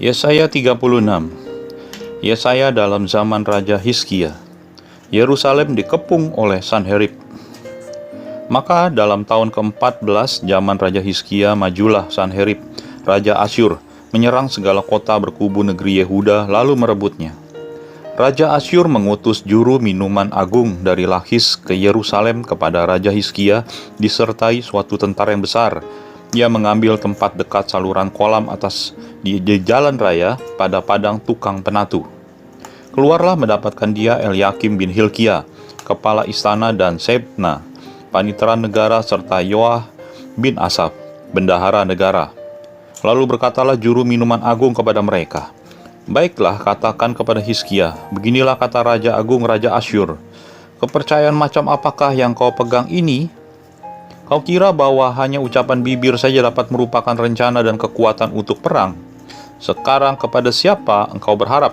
Yesaya 36. Yesaya dalam zaman Raja Hizkia. Yerusalem dikepung oleh Sanherib. Maka dalam tahun ke-14 zaman Raja Hizkia, majulah Sanherib, Raja Asyur, menyerang segala kota berkubu negeri Yehuda, lalu merebutnya. Raja Asyur mengutus juru minuman agung dari Lakis ke Yerusalem kepada Raja Hizkia, disertai suatu tentara yang besar. Ia mengambil tempat dekat saluran kolam atas di jalan raya pada padang tukang penatu. Keluarlah mendapatkan dia Elyakim bin Hilkia, kepala istana, dan Sebna, panitera negara, serta Yoah bin Asaf, bendahara negara. Lalu berkatalah juru minuman agung kepada mereka, "Baiklah, katakan kepada Hizkia, beginilah kata Raja Agung Raja Asyur, kepercayaan macam apakah yang kau pegang ini? Kau kira bahwa hanya ucapan bibir saja dapat merupakan rencana dan kekuatan untuk perang? Sekarang kepada siapa engkau berharap?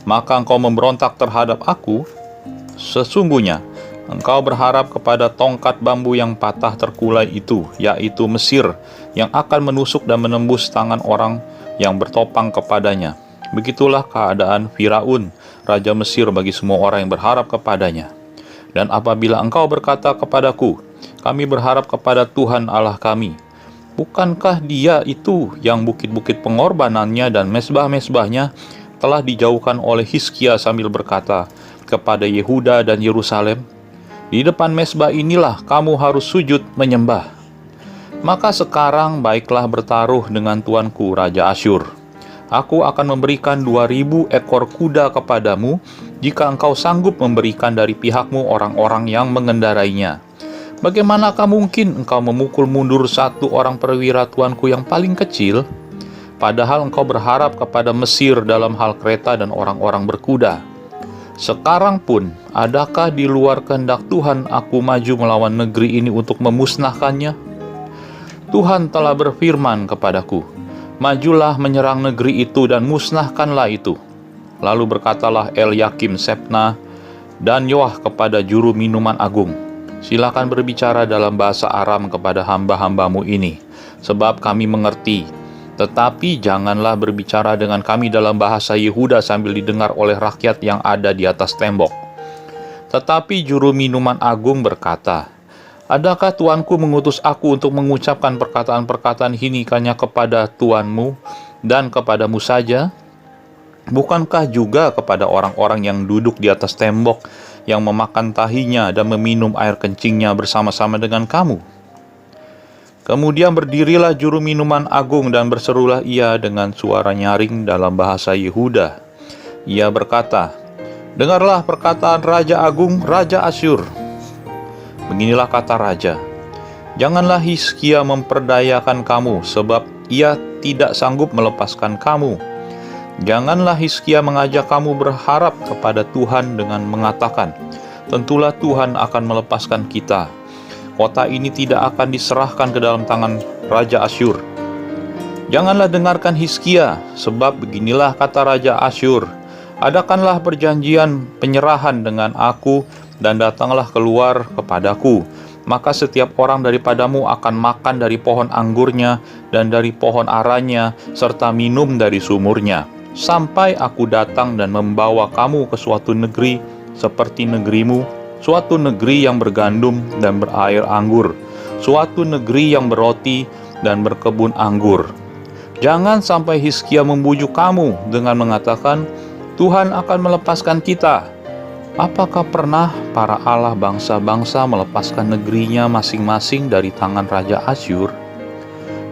Maka engkau memberontak terhadap aku? Sesungguhnya engkau berharap kepada tongkat bambu yang patah terkulai itu, yaitu Mesir, yang akan menusuk dan menembus tangan orang yang bertopang kepadanya. Begitulah keadaan Firaun, Raja Mesir, bagi semua orang yang berharap kepadanya. Dan apabila engkau berkata kepadaku, kami berharap kepada Tuhan Allah kami, bukankah dia itu yang bukit-bukit pengorbanannya dan mesbah-mesbahnya telah dijauhkan oleh Hizkia sambil berkata kepada Yehuda dan Yerusalem, di depan mesbah inilah kamu harus sujud menyembah. Maka sekarang baiklah bertaruh dengan tuanku Raja Asyur. Aku akan memberikan 2.000 ekor kuda kepadamu jika engkau sanggup memberikan dari pihakmu orang-orang yang mengendarainya. Bagaimanakah mungkin engkau memukul mundur satu orang perwira tuanku yang paling kecil? Padahal engkau berharap kepada Mesir dalam hal kereta dan orang-orang berkuda. Sekarang pun, adakah di luar kehendak Tuhan aku maju melawan negeri ini untuk memusnahkannya? Tuhan telah berfirman kepadaku, majulah menyerang negeri itu dan musnahkanlah itu. Lalu berkatalah Elyakim, Sebna, dan Yoah kepada juru minuman agung, silakan berbicara dalam bahasa Aram kepada hamba-hambamu ini, sebab kami mengerti. Tetapi janganlah berbicara dengan kami dalam bahasa Yehuda sambil didengar oleh rakyat yang ada di atas tembok. Tetapi juru minuman agung berkata, adakah tuanku mengutus aku untuk mengucapkan perkataan-perkataan ini hanya kepada tuanmu dan kepadamu saja? Bukankah juga kepada orang-orang yang duduk di atas tembok, yang memakan tahinya dan meminum air kencingnya bersama-sama dengan kamu? Kemudian berdirilah juru minuman agung dan berserulah ia dengan suara nyaring dalam bahasa Yehuda. Ia berkata, dengarlah perkataan Raja Agung, Raja Asyur. Beginilah kata Raja, janganlah Hizkia memperdayakan kamu, sebab ia tidak sanggup melepaskan kamu. Janganlah Hizkia mengajak kamu berharap kepada Tuhan dengan mengatakan, tentulah Tuhan akan melepaskan kita. Kota ini tidak akan diserahkan ke dalam tangan Raja Asyur. Janganlah dengarkan Hizkia, sebab beginilah kata Raja Asyur, adakanlah perjanjian penyerahan dengan aku, dan datanglah keluar kepadaku. Maka setiap orang daripadamu akan makan dari pohon anggurnya dan dari pohon aranya, serta minum dari sumurnya, sampai aku datang dan membawa kamu ke suatu negeri seperti negerimu, suatu negeri yang bergandum dan berair anggur, suatu negeri yang berroti dan berkebun anggur. Jangan sampai Hizkia membujuk kamu dengan mengatakan, Tuhan akan melepaskan kita. Apakah pernah para Allah bangsa-bangsa melepaskan negerinya masing-masing dari tangan Raja Asyur?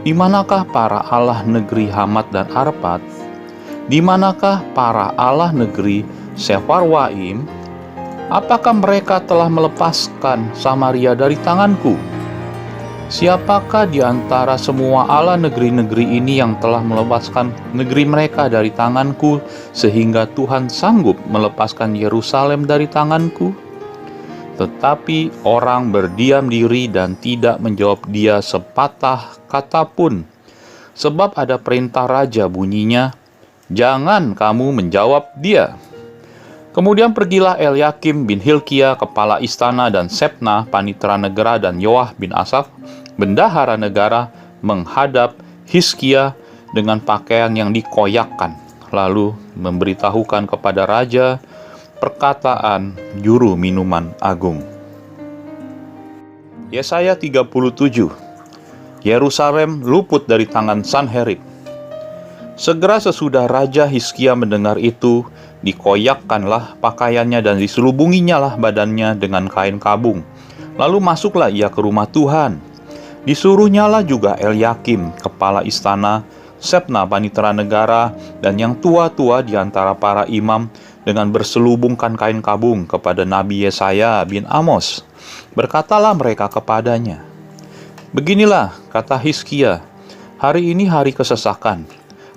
Di manakah para Allah negeri Hamat dan Arpad? Di manakah para Allah negeri Sefarwaim? Apakah mereka telah melepaskan Samaria dari tanganku? Siapakah di antara semua Allah negeri-negeri ini yang telah melepaskan negeri mereka dari tanganku, sehingga Tuhan sanggup melepaskan Yerusalem dari tanganku? Tetapi orang berdiam diri dan tidak menjawab dia sepatah kata pun. Sebab ada perintah raja bunyinya, jangan kamu menjawab dia. Kemudian pergilah Elyakim bin Hilkia, kepala istana, dan Sebna, panitera negara, dan Yoah bin Asaf, bendahara negara, menghadap Hizkia dengan pakaian yang dikoyakkan, lalu memberitahukan kepada raja perkataan juru minuman agung. Yesaya 37. Yerusalem luput dari tangan Sanherib. Segera sesudah Raja Hizkia mendengar itu, dikoyakkanlah pakaiannya dan diselubunginya lah badannya dengan kain kabung. Lalu masuklah ia ke rumah Tuhan. Disuruhnyalah juga Elyakim, kepala istana, Sebna, panitera negara, dan yang tua-tua di antara para imam, dengan berselubungkan kain kabung kepada Nabi Yesaya bin Amos. Berkatalah mereka kepadanya, beginilah kata Hizkia, hari ini hari kesesakan,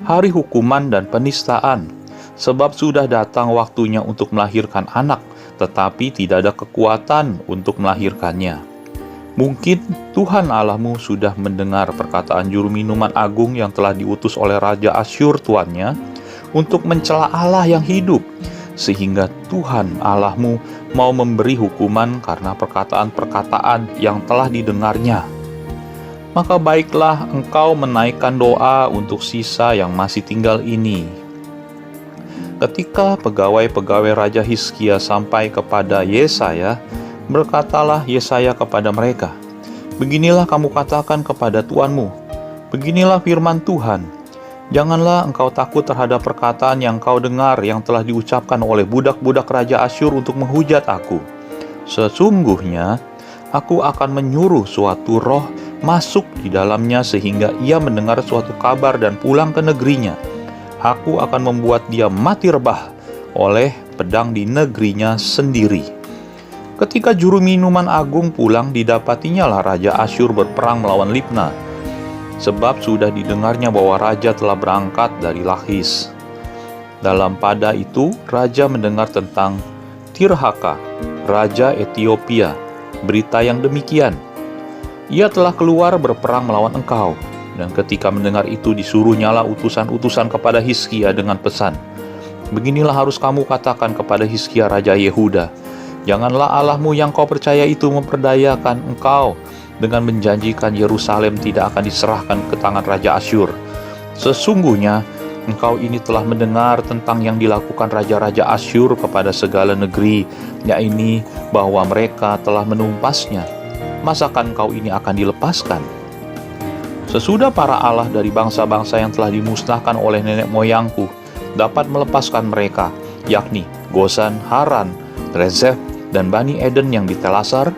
hari hukuman dan penistaan, sebab sudah datang waktunya untuk melahirkan anak, tetapi tidak ada kekuatan untuk melahirkannya. Mungkin Tuhan Allahmu sudah mendengar perkataan juru minuman agung yang telah diutus oleh Raja Asyur tuannya untuk mencela Allah yang hidup, sehingga Tuhan Allahmu mau memberi hukuman karena perkataan-perkataan yang telah didengarnya. Maka baiklah engkau menaikkan doa untuk sisa yang masih tinggal ini. Ketika pegawai-pegawai Raja Hizkia sampai kepada Yesaya, berkatalah Yesaya kepada mereka, beginilah kamu katakan kepada tuanmu, beginilah firman Tuhan, janganlah engkau takut terhadap perkataan yang kau dengar yang telah diucapkan oleh budak-budak Raja Asyur untuk menghujat aku. Sesungguhnya, aku akan menyuruh suatu roh masuk di dalamnya sehingga ia mendengar suatu kabar dan pulang ke negerinya. Aku akan membuat dia mati rebah oleh pedang di negerinya sendiri. Ketika juru minuman agung pulang, didapatinya lah Raja Asyur berperang melawan Libna, sebab sudah didengarnya bahwa raja telah berangkat dari Lakhis. Dalam pada itu, raja mendengar tentang Tirhaka, raja Ethiopia, berita yang demikian, ia telah keluar berperang melawan engkau. Dan ketika mendengar itu, disuruhnyalah utusan-utusan kepada Hizkia dengan pesan, beginilah harus kamu katakan kepada Hizkia raja Yehuda, janganlah Allahmu yang kau percaya itu memperdayakan engkau dengan menjanjikan Yerusalem tidak akan diserahkan ke tangan Raja Asyur. Sesungguhnya engkau ini telah mendengar tentang yang dilakukan raja-raja Asyur kepada segala negeri, yaitu bahwa mereka telah menumpasnya. Masakan kau ini akan dilepaskan? Sesudah para Allah dari bangsa-bangsa yang telah dimusnahkan oleh nenek moyangku dapat melepaskan mereka, yakni Gosan, Haran, Rezef, dan Bani Eden yang di Telasar,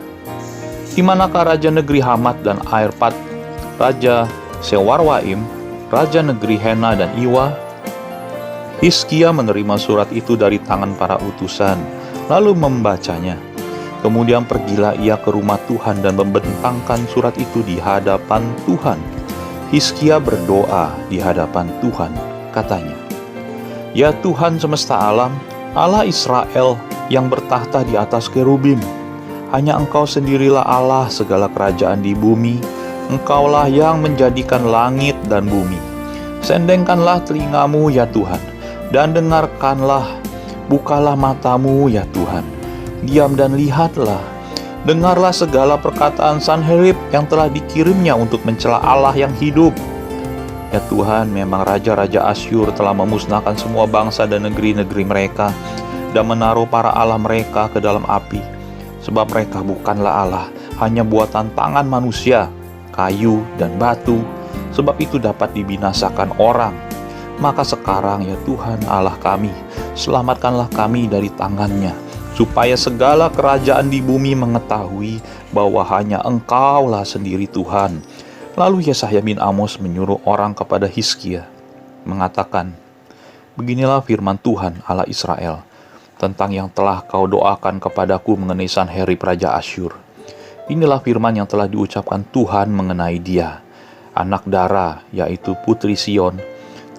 di manakah raja negeri Hamat dan Arpad, raja Sewarwaim, raja negeri Hena dan Iwa? Hizkia menerima surat itu dari tangan para utusan, lalu membacanya. Kemudian pergilah ia ke rumah Tuhan dan membentangkan surat itu di hadapan Tuhan. Hizkia berdoa di hadapan Tuhan, katanya, ya Tuhan semesta alam, Allah Israel yang bertahta di atas kerubim, hanya Engkau sendirilah Allah segala kerajaan di bumi. Engkaulah yang menjadikan langit dan bumi. Sendengkanlah telingamu ya Tuhan, dan dengarkanlah, bukalah matamu ya Tuhan, diam dan lihatlah. Dengarlah segala perkataan Sanherib yang telah dikirimnya untuk mencela Allah yang hidup. Ya Tuhan, memang raja-raja Asyur telah memusnahkan semua bangsa dan negeri-negeri mereka dan menaruh para Allah mereka ke dalam api. Sebab mereka bukanlah Allah, hanya buatan tangan manusia, kayu dan batu. Sebab itu dapat dibinasakan orang. Maka sekarang ya Tuhan Allah kami, selamatkanlah kami dari tangannya, supaya segala kerajaan di bumi mengetahui bahwa hanya Engkaulah sendiri Tuhan. Lalu Yesaya bin Amos menyuruh orang kepada Hizkia, mengatakan, beginilah firman Tuhan Allah Israel, tentang yang telah kau doakan kepadaku mengenai Sanherib Raja Asyur. Inilah firman yang telah diucapkan Tuhan mengenai dia. Anak Dara, yaitu putri Sion,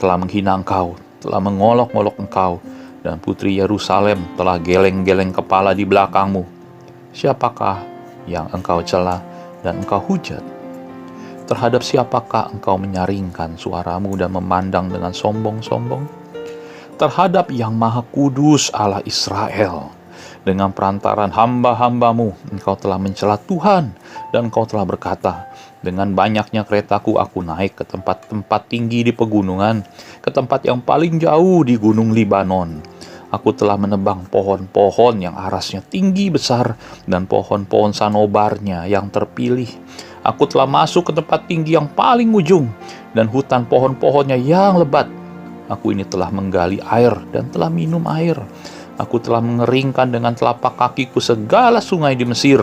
telah menghina engkau, telah mengolok-olok engkau, dan putri Yerusalem telah geleng-geleng kepala di belakangmu. Siapakah yang engkau cela dan engkau hujat? terhadap siapakah engkau menyaringkan suaramu dan memandang dengan sombong-sombong? Terhadap Yang Maha Kudus Allah Israel. Dengan perantaran hamba-hambamu, engkau telah mencela Tuhan, dan engkau telah berkata, dengan banyaknya keretaku aku naik ke tempat-tempat tinggi di pegunungan, ke tempat yang paling jauh di gunung Libanon. Aku telah menebang pohon-pohon yang arasnya tinggi besar, dan pohon-pohon sanobarnya yang terpilih. Aku telah masuk ke tempat tinggi yang paling ujung, dan hutan pohon-pohonnya yang lebat. Aku ini telah menggali air dan telah minum air. Aku telah mengeringkan dengan telapak kakiku segala sungai di Mesir.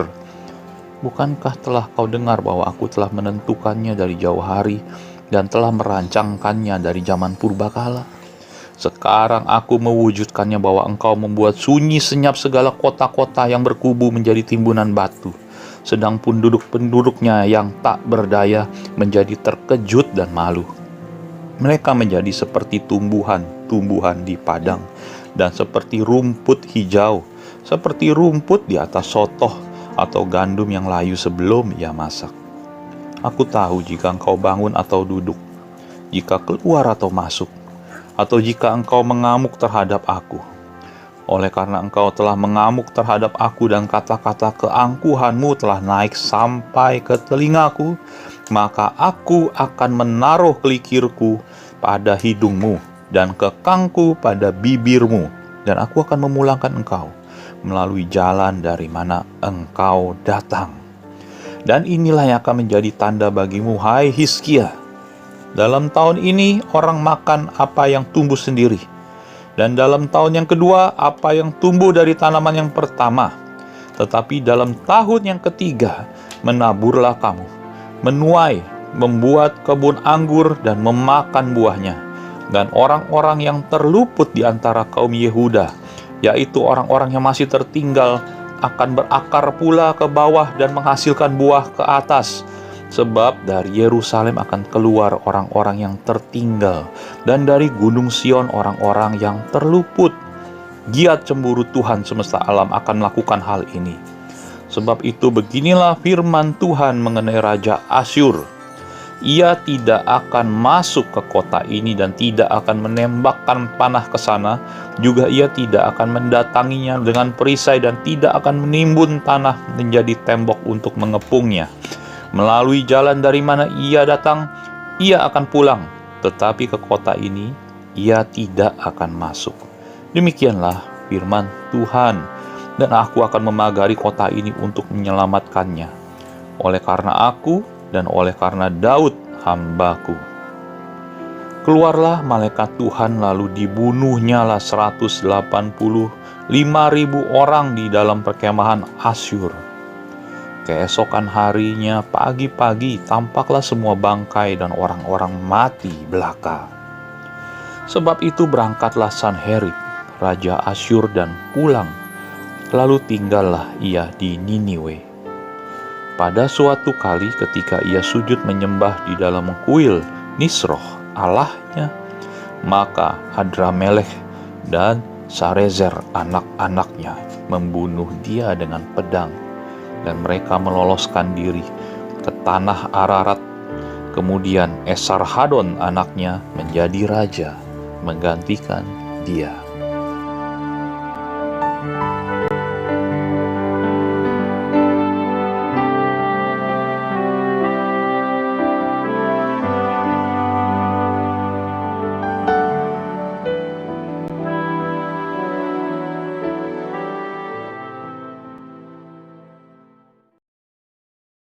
Bukankah telah kau dengar bahwa aku telah menentukannya dari jauh hari dan telah merancangkannya dari zaman purbakala? Sekarang aku mewujudkannya bahwa engkau membuat sunyi senyap segala kota-kota yang berkubu menjadi timbunan batu. Sedang penduduk-penduduknya yang tak berdaya menjadi terkejut dan malu. Mereka menjadi seperti tumbuhan-tumbuhan di padang, dan seperti rumput hijau, seperti rumput di atas sotoh atau gandum yang layu sebelum ia masak. Aku tahu jika engkau bangun atau duduk, jika keluar atau masuk, atau jika engkau mengamuk terhadap aku. Oleh karena engkau telah mengamuk terhadap aku dan kata-kata keangkuhanmu telah naik sampai ke telingaku, maka aku akan menaruh kelikirku pada hidungmu dan kekangku pada bibirmu, dan aku akan memulangkan engkau melalui jalan dari mana engkau datang. Dan inilah yang akan menjadi tanda bagimu, hai Hizkia. Dalam tahun ini orang makan apa yang tumbuh sendiri, dan dalam tahun yang kedua apa yang tumbuh dari tanaman yang pertama. Tetapi dalam tahun yang ketiga menaburlah kamu, menuai, membuat kebun anggur dan memakan buahnya. Dan orang-orang yang terluput di antara kaum Yehuda, yaitu orang-orang yang masih tertinggal, akan berakar pula ke bawah dan menghasilkan buah ke atas. Sebab dari Yerusalem akan keluar orang-orang yang tertinggal, dan dari Gunung Sion orang-orang yang terluput. Giat cemburu Tuhan semesta alam akan melakukan hal ini. Sebab itu beginilah firman Tuhan mengenai Raja Asyur. Ia tidak akan masuk ke kota ini dan tidak akan menembakkan panah ke sana. Juga ia tidak akan mendatanginya dengan perisai dan tidak akan menimbun tanah menjadi tembok untuk mengepungnya. Melalui jalan dari mana ia datang, ia akan pulang. Tetapi ke kota ini, ia tidak akan masuk. Demikianlah firman Tuhan. Dan aku akan memagari kota ini untuk menyelamatkannya. Oleh karena aku dan oleh karena Daud hambaku. Keluarlah malaikat Tuhan lalu dibunuhnyalah 185.000 orang di dalam perkemahan Asyur. Keesokan harinya pagi-pagi tampaklah semua bangkai dan orang-orang mati belaka. Sebab itu berangkatlah Sanherib, Raja Asyur dan pulang, lalu tinggallah ia di Niniwe. Pada suatu kali ketika ia sujud menyembah di dalam kuil Nisroh Allahnya, maka Hadramelech dan Sarezer anak-anaknya membunuh dia dengan pedang, dan mereka meloloskan diri ke tanah Ararat. Kemudian Esarhadon anaknya menjadi raja, menggantikan dia.